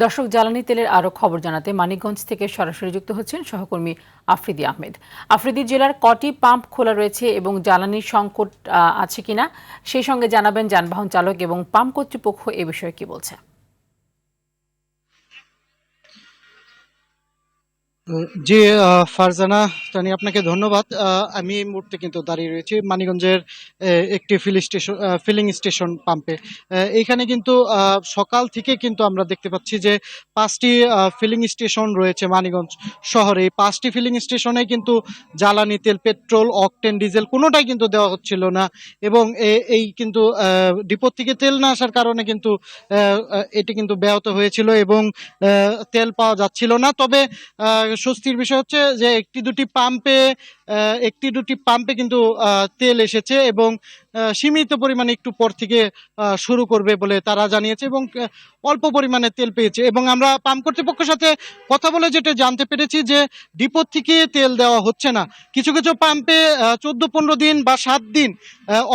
দর্শক, জ্বালানি তেলের আরো খবর জানাতে মানিকগঞ্জ থেকে সরাসরি যুক্ত হচ্ছেন সহকর্মী আফ্রিদি আহমেদ। আফ্রিদি, জেলার কটি পাম্প খোলা রয়েছে এবং জ্বালানির সংকট আছে কিনা সেই সঙ্গে জানাবেন যানবাহন চালক এবং পাম্প কর্তৃপক্ষ এ বিষয়ে কি বলছে। জি, ফারজানা তানি, আপনাকে ধন্যবাদ। আমি এই মুহূর্তে কিন্তু দাঁড়িয়ে রয়েছি মানিকগঞ্জের একটি ফিলিং স্টেশন পাম্পে। এইখানে কিন্তু সকাল থেকে কিন্তু আমরা দেখতে পাচ্ছি যে 5টি ফিলিং স্টেশন রয়েছে মানিকগঞ্জ শহরে। এই 5টি ফিলিং স্টেশনে কিন্তু জ্বালানি তেল, পেট্রোল, অকটেন, ডিজেল কোনোটাই কিন্তু দেওয়া হচ্ছিল না। এবং এই কিন্তু ডিপো থেকে তেল না আসার কারণে কিন্তু এটি কিন্তু ব্যাহত হয়েছিল এবং তেল পাওয়া যাচ্ছিল না। তবে স্বস্তির বিষয় হচ্ছে যে একটি দুটি পাম্পে কিন্তু তেল এসেছে এবং সীমিত পরিমাণে একটু পর থেকে শুরু করবে বলে তারা জানিয়েছে এবং অল্প পরিমাণে তেল পেয়েছে। এবং আমরা পাম্প কর্তৃপক্ষের সাথে কথা বলে যেটা জানতে পেরেছি যে ডিপো থেকে তেল দেওয়া হচ্ছে না। কিছু কিছু পাম্পে 14-15 দিন বা 7 দিন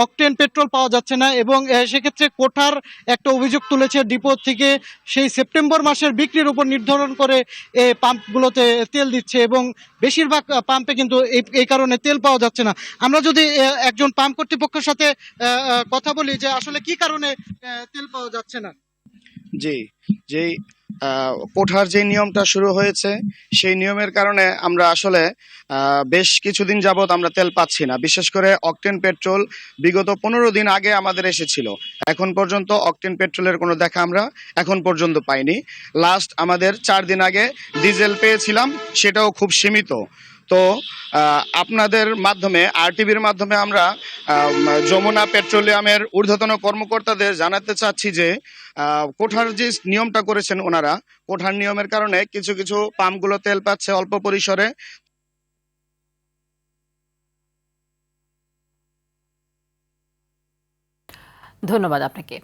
অকটেন পেট্রোল পাওয়া যাচ্ছে না। এবং সেক্ষেত্রে কোঠার একটা অভিযোগ তুলেছে, ডিপো থেকে সেই সেপ্টেম্বর মাসের বিক্রির উপর নির্ধারণ করে এই পাম্পগুলোতে তেল দিচ্ছে এবং বেশিরভাগ পাম্পে কিন্তু এই কারণে তেল পাওয়া যাচ্ছে না। আমরা যদি একজন পাম্প কর্তৃপক্ষের সাথে কথা বলি যে আসলে কি কারণে তেল পাওয়া যাচ্ছে না। জি, যেই কোঠার যে নিয়মটা শুরু হয়েছে সেই নিয়মের কারণে আমরা আসলে বেশ কিছুদিন যাবৎ আমরা তেল পাচ্ছি না। বিশেষ করে অকটেন পেট্রোল বিগত 15 দিন আগে আমাদের এসেছিল, এখন পর্যন্ত অকটেন পেট্রোলের কোনো দেখা আমরা এখন পর্যন্ত পাইনি। লাস্ট আমাদের 4 দিন আগে ডিজেল পেয়েছিলাম, সেটাও খুব সীমিত। তো আপনাদের মাধ্যমে, আরটিভির মাধ্যমে আমরা যমুনা পেট্রোলিয়ামের ঊর্ধ্বতন কর্মকর্তাদের জানাতে চাচ্ছি যে কোঠার যে নিয়মটা করেছেন ওনারা, কোঠার নিয়মের কারণে কিছু কিছু পাম্পগুলো তেল পাচ্ছে অল্প পরিসরে। ধন্যবাদ আপনাকে।